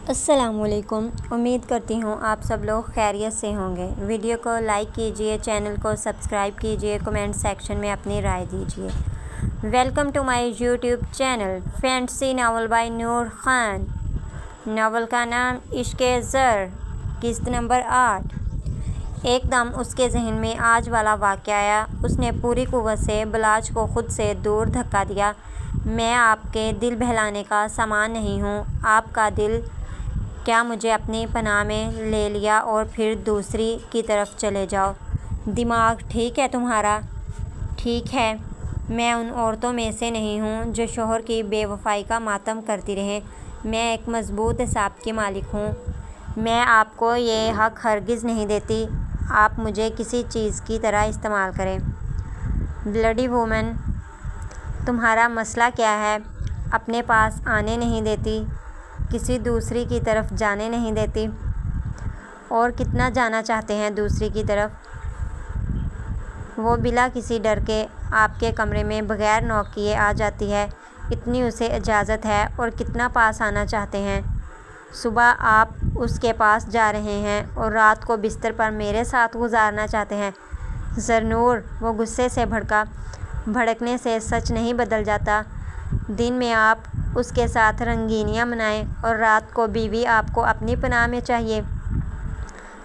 السلام علیکم۔ امید کرتی ہوں آپ سب لوگ خیریت سے ہوں گے۔ ویڈیو کو لائک کیجئے، چینل کو سبسکرائب کیجئے، کمنٹ سیکشن میں اپنی رائے دیجئے۔ Welcome to my YouTube channel fantasy novel by Noor Khan. Novel کا نام عشق زر، قسط نمبر 8۔ ایک دم اس کے ذہن میں آج والا واقعہ آیا۔ اس نے پوری قوت سے بلاج کو خود سے دور دھکا دیا۔ میں آپ کے دل بہلانے کا سامان نہیں ہوں۔ آپ کا دل کیا مجھے اپنی پناہ میں لے لیا اور پھر دوسری کی طرف چلے جاؤ؟ دماغ ٹھیک ہے تمہارا؟ ٹھیک ہے، میں ان عورتوں میں سے نہیں ہوں جو شوہر کی بے وفائی کا ماتم کرتی رہیں۔ میں ایک مضبوط اعصاب کی مالک ہوں۔ میں آپ کو یہ حق ہرگز نہیں دیتی آپ مجھے کسی چیز کی طرح استعمال کریں۔ بلڈی وومن، تمہارا مسئلہ کیا ہے؟ اپنے پاس آنے نہیں دیتی، کسی دوسری کی طرف جانے نہیں دیتی، اور کتنا جانا چاہتے ہیں دوسری کی طرف؟ وہ بلا کسی ڈر کے آپ کے کمرے میں بغیر نوک کیے آ جاتی ہے، اتنی اسے اجازت ہے، اور کتنا پاس آنا چاہتے ہیں؟ صبح آپ اس کے پاس جا رہے ہیں اور رات کو بستر پر میرے ساتھ گزارنا چاہتے ہیں۔ زرنور، وہ غصے سے بھڑکا۔ بھڑکنے سے سچ نہیں بدل جاتا۔ دن میں آپ اس کے ساتھ رنگینیاں منائیں اور رات کو بیوی آپ کو اپنی پناہ میں چاہیے۔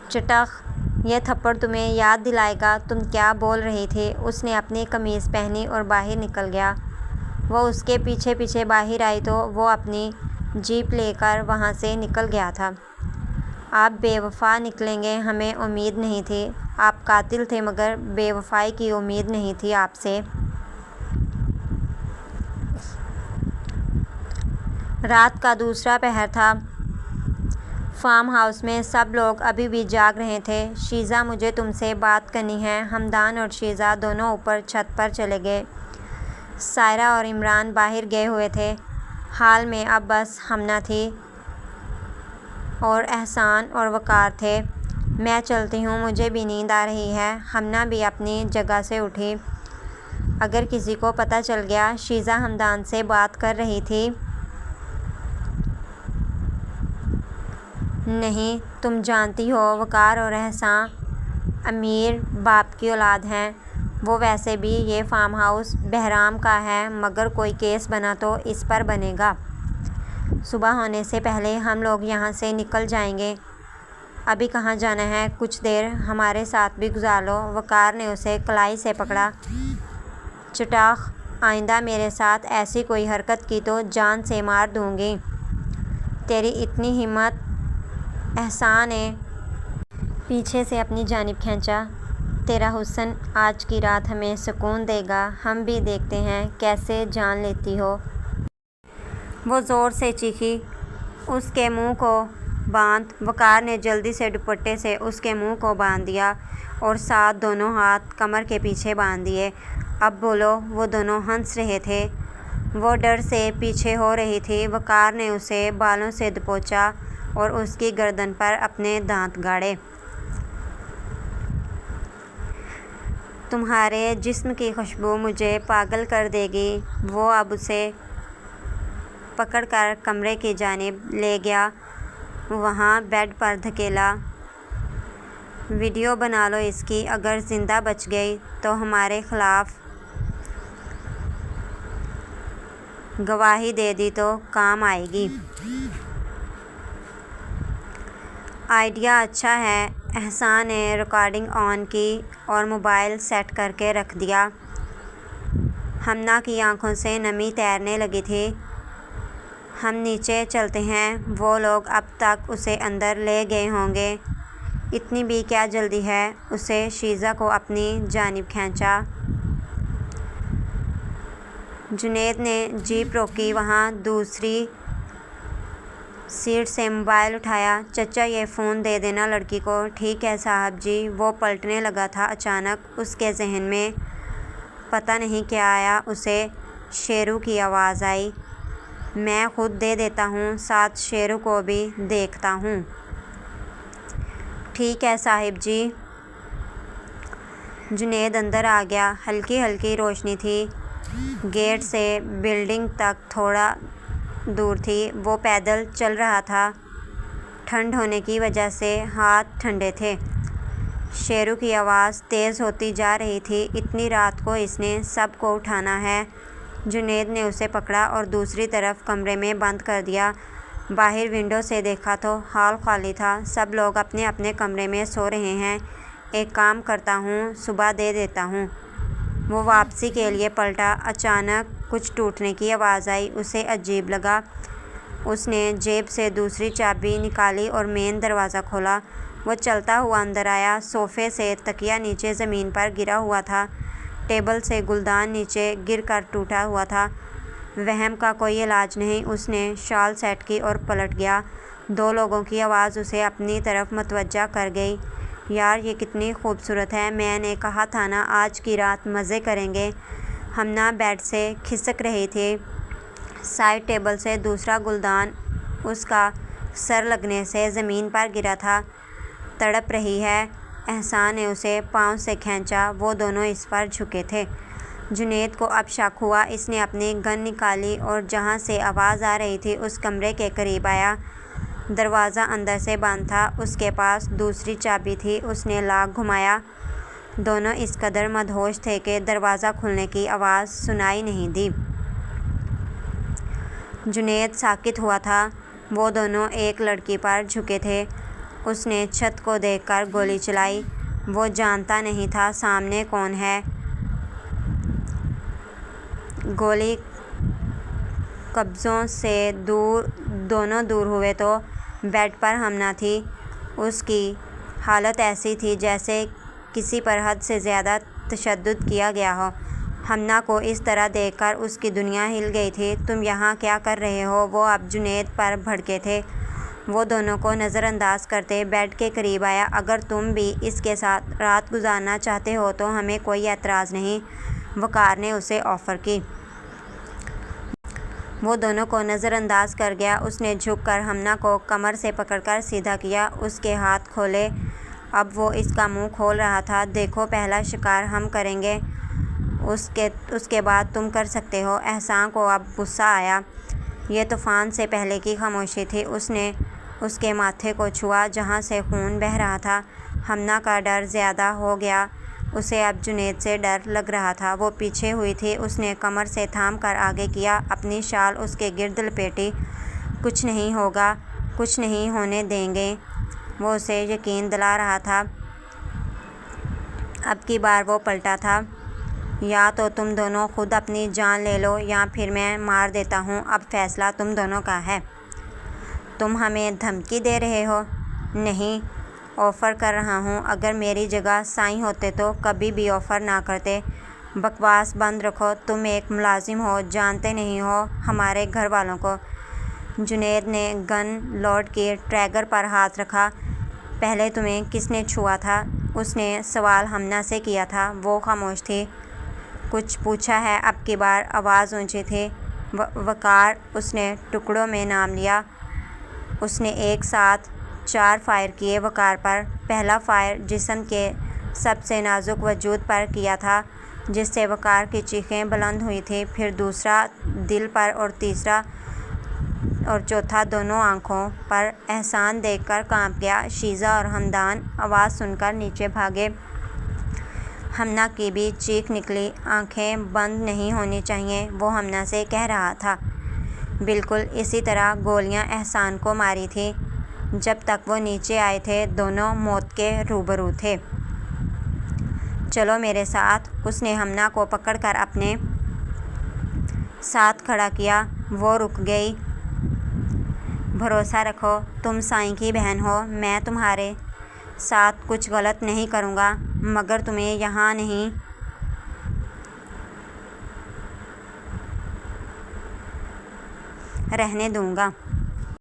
چٹخ، یہ تھپڑ تمہیں یاد دلائے گا تم کیا بول رہی تھی۔ اس نے اپنی قمیض پہنی اور باہر نکل گیا۔ وہ اس کے پیچھے پیچھے باہر آئی تو وہ اپنی جیپ لے کر وہاں سے نکل گیا تھا۔ آپ بے وفا نکلیں گے ہمیں امید نہیں تھی۔ آپ قاتل تھے مگر بے وفائی کی امید نہیں تھی آپ سے۔ رات کا دوسرا پہر تھا۔ فارم ہاؤس میں سب لوگ ابھی بھی جاگ رہے تھے۔ شیزا، مجھے تم سے بات کرنی ہے۔ ہمدان اور شیزا دونوں اوپر چھت پر چلے گئے۔ سائرہ اور عمران باہر گئے ہوئے تھے۔ ہال میں اب بس ہمنا تھی اور احسان اور وقار تھے۔ میں چلتی ہوں، مجھے بھی نیند آ رہی ہے۔ ہمنا بھی اپنی جگہ سے اٹھی۔ اگر کسی کو پتہ چل گیا، شیزا ہمدان سے بات کر رہی تھی۔ نہیں، تم جانتی ہو وقار اور احسان امیر باپ کی اولاد ہیں۔ وہ ویسے بھی یہ فارم ہاؤس بہرام کا ہے، مگر کوئی کیس بنا تو اس پر بنے گا۔ صبح ہونے سے پہلے ہم لوگ یہاں سے نکل جائیں گے۔ ابھی کہاں جانا ہے؟ کچھ دیر ہمارے ساتھ بھی گزار لو۔ وقار نے اسے کلائی سے پکڑا۔ چٹاخ، آئندہ میرے ساتھ ایسی کوئی حرکت کی تو جان سے مار دوں گی۔ تیری اتنی ہمت! احسان نے پیچھے سے اپنی جانب کھینچا۔ تیرا حسن آج کی رات ہمیں سکون دے گا۔ ہم بھی دیکھتے ہیں کیسے جان لیتی ہو۔ وہ زور سے چیخی۔ اس کے منہ کو باندھ۔ وقار نے جلدی سے دوپٹے سے اس کے منہ کو باندھ دیا اور ساتھ دونوں ہاتھ کمر کے پیچھے باندھ دیے۔ اب بولو۔ وہ دونوں ہنس رہے تھے۔ وہ ڈر سے پیچھے ہو رہی تھی۔ وقار نے اسے بالوں سے دبوچا اور اس کی گردن پر اپنے دانت گاڑے۔ تمہارے جسم کی خوشبو مجھے پاگل کر دے گی۔ وہ اب اسے پکڑ کر کمرے کی جانب لے گیا، وہاں بیڈ پر دھکیلا۔ ویڈیو بنا لو اس کی، اگر زندہ بچ گئی تو ہمارے خلاف گواہی دے دی تو کام آئے گی۔ آئیڈیا اچھا ہے۔ احسان نے ریکارڈنگ آن کی اور موبائل سیٹ کر کے رکھ دیا۔ ہمنا کی آنکھوں سے نمی تیرنے لگی تھی۔ ہم نیچے چلتے ہیں۔ وہ لوگ اب تک اسے اندر لے گئے ہوں گے۔ اتنی بھی کیا جلدی ہے؟ اسے شیزا کو اپنی جانب کھینچا۔ جنید نے جیپ روکی، وہاں دوسری سیٹ سے موبائل اٹھایا۔ چچا، یہ فون دے دینا لڑکی کو۔ ٹھیک ہے صاحب جی۔ وہ پلٹنے لگا تھا۔ اچانک اس کے ذہن میں پتہ نہیں کیا آیا۔ اسے شیرو کی آواز آئی۔ میں خود دے دیتا ہوں، ساتھ شیرو کو بھی دیکھتا ہوں۔ ٹھیک ہے صاحب جی۔ جنید اندر آ گیا۔ ہلکی ہلکی روشنی تھی۔ گیٹ سے بلڈنگ تک تھوڑا دور تھی۔ وہ پیدل چل رہا تھا۔ ٹھنڈ ہونے کی وجہ سے ہاتھ ٹھنڈے تھے۔ شیرو کی آواز تیز ہوتی جا رہی تھی۔ اتنی رات کو اس نے سب کو اٹھانا ہے؟ جنید نے اسے پکڑا اور دوسری طرف کمرے میں بند کر دیا۔ باہر ونڈو سے دیکھا تو ہال خالی تھا۔ سب لوگ اپنے اپنے کمرے میں سو رہے ہیں۔ ایک کام کرتا ہوں، صبح دے دیتا ہوں۔ وہ واپسی کے لیے پلٹا۔ اچانک کچھ ٹوٹنے کی آواز آئی۔ اسے عجیب لگا۔ اس نے جیب سے دوسری چابی نکالی اور مین دروازہ کھولا۔ وہ چلتا ہوا اندر آیا۔ صوفے سے تکیہ نیچے زمین پر گرا ہوا تھا۔ ٹیبل سے گلدان نیچے گر کر ٹوٹا ہوا تھا۔ وہم کا کوئی علاج نہیں۔ اس نے شال سیٹ کی اور پلٹ گیا۔ دو لوگوں کی آواز اسے اپنی طرف متوجہ کر گئی۔ یار یہ کتنی خوبصورت ہے، میں نے کہا تھا نا آج کی رات مزے کریں گے۔ ہمنا بیڈ سے کھسک رہی تھی۔ سائڈ ٹیبل سے دوسرا گلدان اس کا سر لگنے سے زمین پر گرا تھا۔ تڑپ رہی ہے۔ احسان نے اسے پاؤں سے کھینچا۔ وہ دونوں اس پر جھکے تھے۔ جنید کو اب شک ہوا۔ اس نے اپنی گن نکالی اور جہاں سے آواز آ رہی تھی اس کمرے کے قریب آیا۔ دروازہ اندر سے بند تھا۔ اس کے پاس دوسری چابی تھی۔ اس نے لاک گھمایا۔ دونوں اس قدر مدہوش تھے کہ دروازہ کھلنے کی آواز سنائی نہیں دی۔ جنید ساکت ہوا تھا۔ وہ دونوں ایک لڑکی پر جھکے تھے۔ اس نے چھت کو دیکھ کر گولی چلائی۔ وہ جانتا نہیں تھا سامنے کون ہے۔ گولی قبضوں سے دونوں دور ہوئے تو بیڈ پر ہمنا تھی۔ اس کی حالت ایسی تھی جیسے کسی پر حد سے زیادہ تشدد کیا گیا ہو۔ ہمنا کو اس طرح دیکھ کر اس کی دنیا ہل گئی تھی۔ تم یہاں کیا کر رہے ہو؟ وہ اب جنید پر بھڑکے تھے۔ وہ دونوں کو نظر انداز کرتے بیڈ کے قریب آیا۔ اگر تم بھی اس کے ساتھ رات گزارنا چاہتے ہو تو ہمیں کوئی اعتراض نہیں، وقار نے اسے آفر کی۔ وہ دونوں کو نظر انداز کر گیا۔ اس نے جھک کر ہمنا کو کمر سے پکڑ کر سیدھا کیا۔ اس کے ہاتھ کھولے۔ اب وہ اس کا منہ کھول رہا تھا۔ دیکھو پہلا شکار ہم کریں گے، اس کے بعد تم کر سکتے ہو۔ احسان کو اب غصہ آیا۔ یہ طوفان سے پہلے کی خاموشی تھی۔ اس نے اس کے ماتھے کو چھوا جہاں سے خون بہہ رہا تھا۔ ہمنا کا ڈر زیادہ ہو گیا۔ اسے اب جنید سے ڈر لگ رہا تھا۔ وہ پیچھے ہوئی تھی۔ اس نے کمر سے تھام کر آگے کیا، اپنی شال اس کے گرد لپیٹی۔ کچھ نہیں ہوگا، کچھ نہیں ہونے دیں گے، وہ اسے یقین دلا رہا تھا۔ اب کی بار وہ پلٹا تھا۔ یا تو تم دونوں خود اپنی جان لے لو یا پھر میں مار دیتا ہوں۔ اب فیصلہ تم دونوں کا ہے۔ تم ہمیں دھمکی دے رہے ہو؟ نہیں، آفر کر رہا ہوں۔ اگر میری جگہ سائیں ہوتے تو کبھی بھی آفر نہ کرتے۔ بکواس بند رکھو۔ تم ایک ملازم ہو، جانتے نہیں ہو ہمارے گھر والوں کو۔ جنید نے گن لوڈ کی۔ ٹریگر پر ہاتھ رکھا۔ پہلے تمہیں کس نے چھوا تھا؟ اس نے سوال ہمنا سے کیا تھا۔ وہ خاموش تھی۔ کچھ پوچھا ہے؟ اب کی بار آواز اونچی تھی۔ وقار۔ اس نے ٹکڑوں میں نام لیا۔ اس نے ایک ساتھ 4 فائر کیے وقار پر۔ پہلا فائر جسم کے سب سے نازک وجود پر کیا تھا جس سے وقار کی چیخیں بلند ہوئی تھیں، پھر دوسرا دل پر اور چوتھا دونوں آنکھوں پر۔ احسان دیکھ کر کانپ گیا۔ شیزہ اور ہمدان آواز سن کر نیچے بھاگے۔ ہمنا کی بھی چیخ نکلی۔ آنکھیں بند نہیں ہونی چاہیے، وہ ہمنا سے کہہ رہا تھا۔ بالکل اسی طرح گولیاں احسان کو ماری تھیں۔ جب تک وہ نیچے آئے تھے دونوں موت کے روبرو تھے۔ چلو میرے ساتھ۔ اس نے ہمنا کو پکڑ کر اپنے ساتھ کھڑا کیا۔ وہ رک گئی۔ بھروسہ رکھو، تم سائیں کی بہن ہو۔ میں تمہارے ساتھ کچھ غلط نہیں کروں گا، مگر تمہیں یہاں نہیں رہنے دوں گا۔